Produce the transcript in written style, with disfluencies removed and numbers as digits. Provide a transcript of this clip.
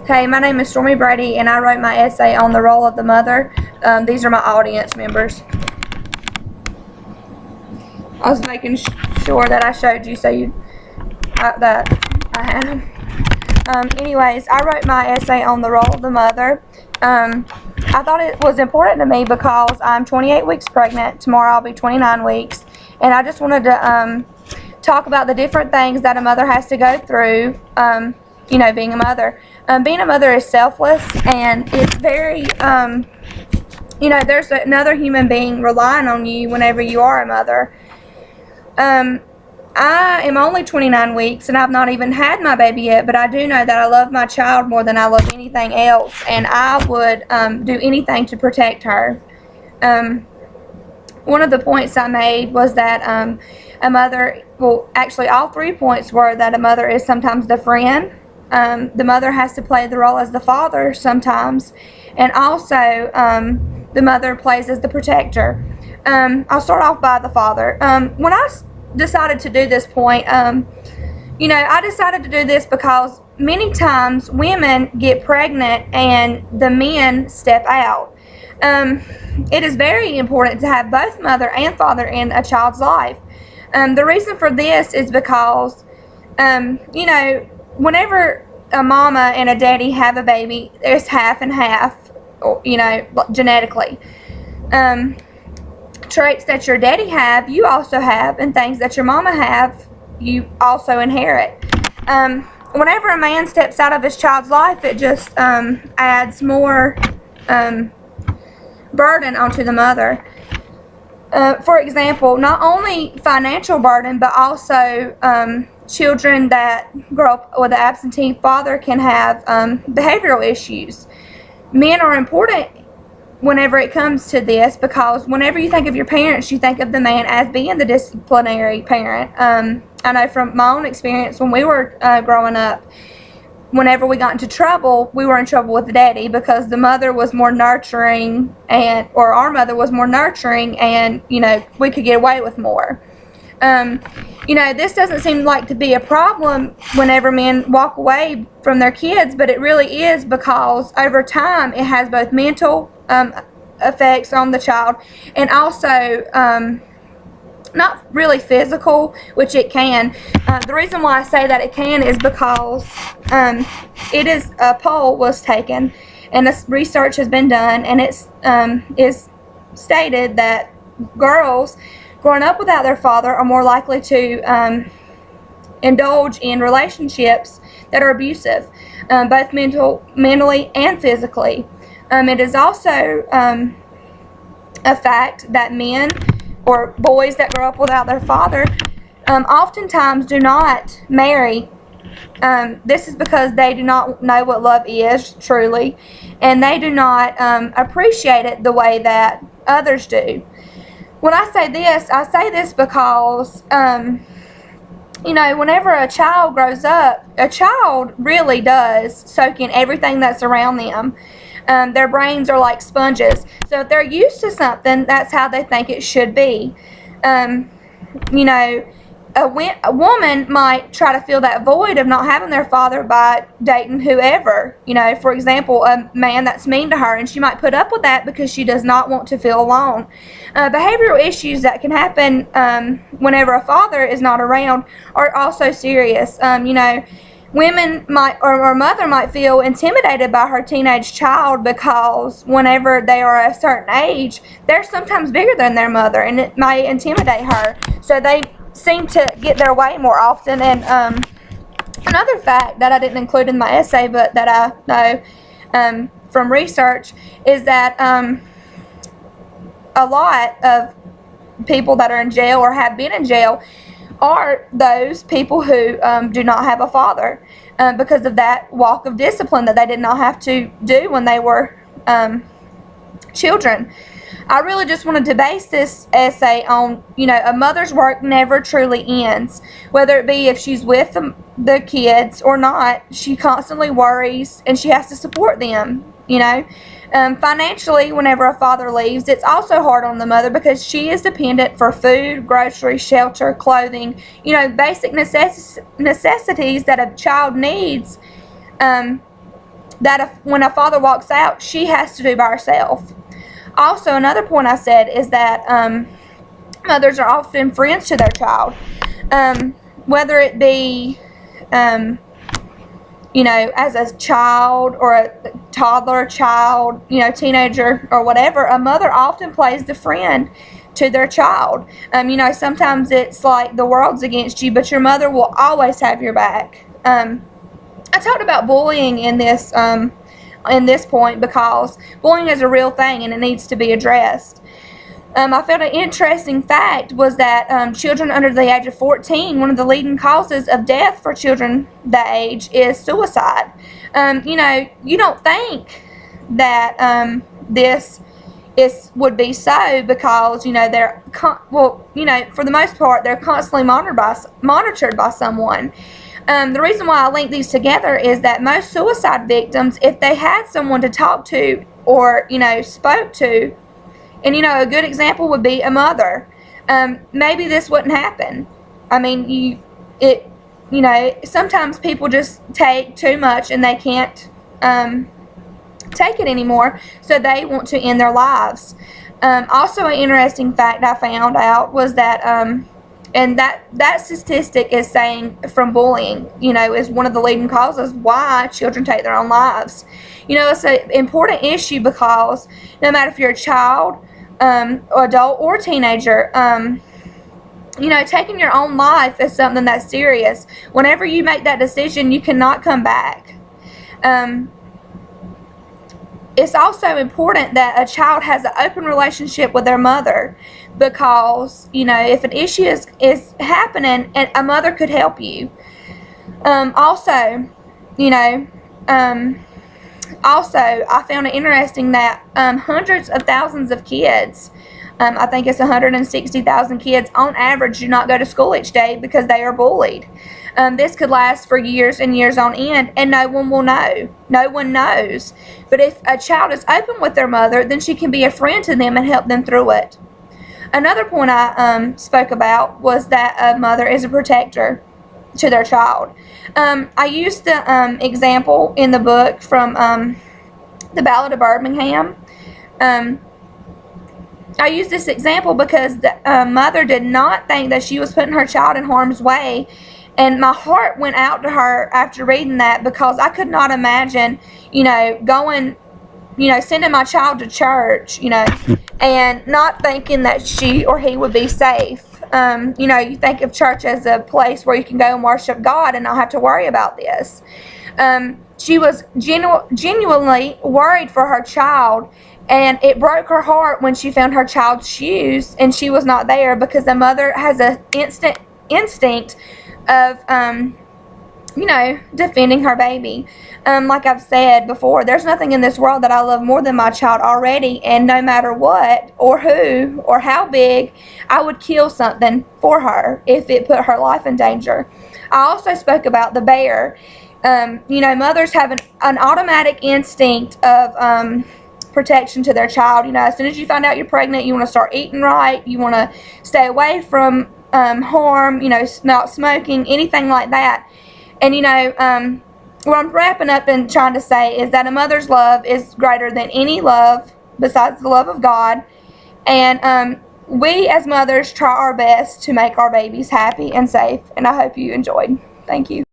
Hey, my name is Stormy Brady, and I wrote my essay on the role of the mother. These are my audience members. I was making sure that I showed you that I had them. Anyways, I wrote my essay on the role of the mother. I thought it was important to me because I'm 28 weeks pregnant. Tomorrow I'll be 29 weeks. And I just wanted to talk about the different things that a mother has to go through, being a mother. Being a mother is selfless, and it's very, there's another human being relying on you whenever you are a mother. I am only 29 weeks, and I've not even had my baby yet, but I do know that I love my child more than I love anything else, and I would do anything to protect her. One of the points I made was that a mother, well, actually all 3 points were that a mother is sometimes the friend. The mother has to play the role as the father sometimes, and also the mother plays as the protector. I'll start off by the father. When I decided to do this point, I decided to do this because many times women get pregnant and the men step out. It is very important to have both mother and father in a child's life. The reason for this is because, whenever a mama and a daddy have a baby, there's half and half, genetically. Traits that your daddy have, you also have, and things that your mama have, you also inherit. Whenever a man steps out of his child's life, it just adds more burden onto the mother. For example, not only financial burden, but also children that grow up with an absentee father can have behavioral issues. Men are important whenever it comes to this, because whenever you think of your parents, you think of the man as being the disciplinary parent. I know from my own experience when we were growing up, whenever we got into trouble, we were in trouble with the daddy because the mother was more nurturing, or our mother was more nurturing, and we could get away with more. This doesn't seem like to be a problem whenever men walk away from their kids, but it really is, because over time it has both mental effects on the child, and also not really physical, which it can. The reason why I say that it can is because a poll was taken, and this research has been done, and it's is stated that girls growing up without their father are more likely to indulge in relationships that are abusive, both mentally and physically. It is also a fact that men or boys that grow up without their father oftentimes do not marry. This is because they do not know what love is truly, and they do not appreciate it the way that others do. When I say this because whenever a child grows up, a child really does soak in everything that's around them. Their brains are like sponges. So if they're used to something, that's how they think it should be. A woman might try to fill that void of not having their father by dating whoever. For example, a man that's mean to her, and she might put up with that because she does not want to feel alone. Behavioral issues that can happen whenever a father is not around are also serious. Women might, or a mother might feel intimidated by her teenage child because whenever they are a certain age, they're sometimes bigger than their mother, and it may intimidate her. So they seem to get their way more often. And another fact that I didn't include in my essay, but that I know from research, is that a lot of people that are in jail or have been in jail are those people who do not have a father because of that walk of discipline that they did not have to do when they were children. I really just wanted to base this essay on, a mother's work never truly ends. Whether it be if she's with the kids or not, she constantly worries and she has to support them, Financially, whenever a father leaves, it's also hard on the mother because she is dependent for food, groceries, shelter, clothing, basic necessities that a child needs. that when a father walks out, she has to do by herself. Also, another point I said is that mothers are often friends to their child, whether it be as a child or a toddler, child, teenager or whatever. A mother often plays the friend to their child. Sometimes it's like the world's against you, but your mother will always have your back. I talked about bullying in this point because bullying is a real thing and it needs to be addressed. I found an interesting fact was that children under the age of 14, one of the leading causes of death for children that age is suicide. You don't think that this would be so because they're for the most part they're constantly monitored by someone. The reason why I link these together is that most suicide victims, if they had someone to talk to or spoke to, and a good example would be a mother, maybe this wouldn't happen. I mean, sometimes people just take too much and they can't take it anymore, so they want to end their lives. Also, an interesting fact I found out was that and that statistic is saying from bullying, is one of the leading causes why children take their own lives. It's an important issue because no matter if you're a child, adult, or teenager, taking your own life is something that's serious. Whenever you make that decision, you cannot come back. It's also important that a child has an open relationship with their mother because, if an issue is happening, and a mother could help you. Also, I found it interesting that hundreds of thousands of kids, I think it's 160,000 kids on average, do not go to school each day because they are bullied. This could last for years and years on end, and no one will know. No one knows. But if a child is open with their mother, then she can be a friend to them and help them through it. Another point I spoke about was that a mother is a protector to their child. I used the example in the book from the Ballad of Birmingham. I used this example because the mother did not think that she was putting her child in harm's way. And my heart went out to her after reading that because I could not imagine, going, sending my child to church, and not thinking that she or he would be safe. You think of church as a place where you can go and worship God and not have to worry about this. She was genuinely worried for her child, and it broke her heart when she found her child's shoes and she was not there because the mother has an instinct of defending her baby. Like I've said before, there's nothing in this world that I love more than my child already, and no matter what or who or how big, I would kill something for her if it put her life in danger. I also spoke about the bear. Mothers have an automatic instinct of protection to their child. As soon as you find out you're pregnant, you want to start eating right, you want to stay away from harm, not smoking, anything like that. And what I'm wrapping up and trying to say is that a mother's love is greater than any love besides the love of God. And we as mothers try our best to make our babies happy and safe. And I hope you enjoyed. Thank you.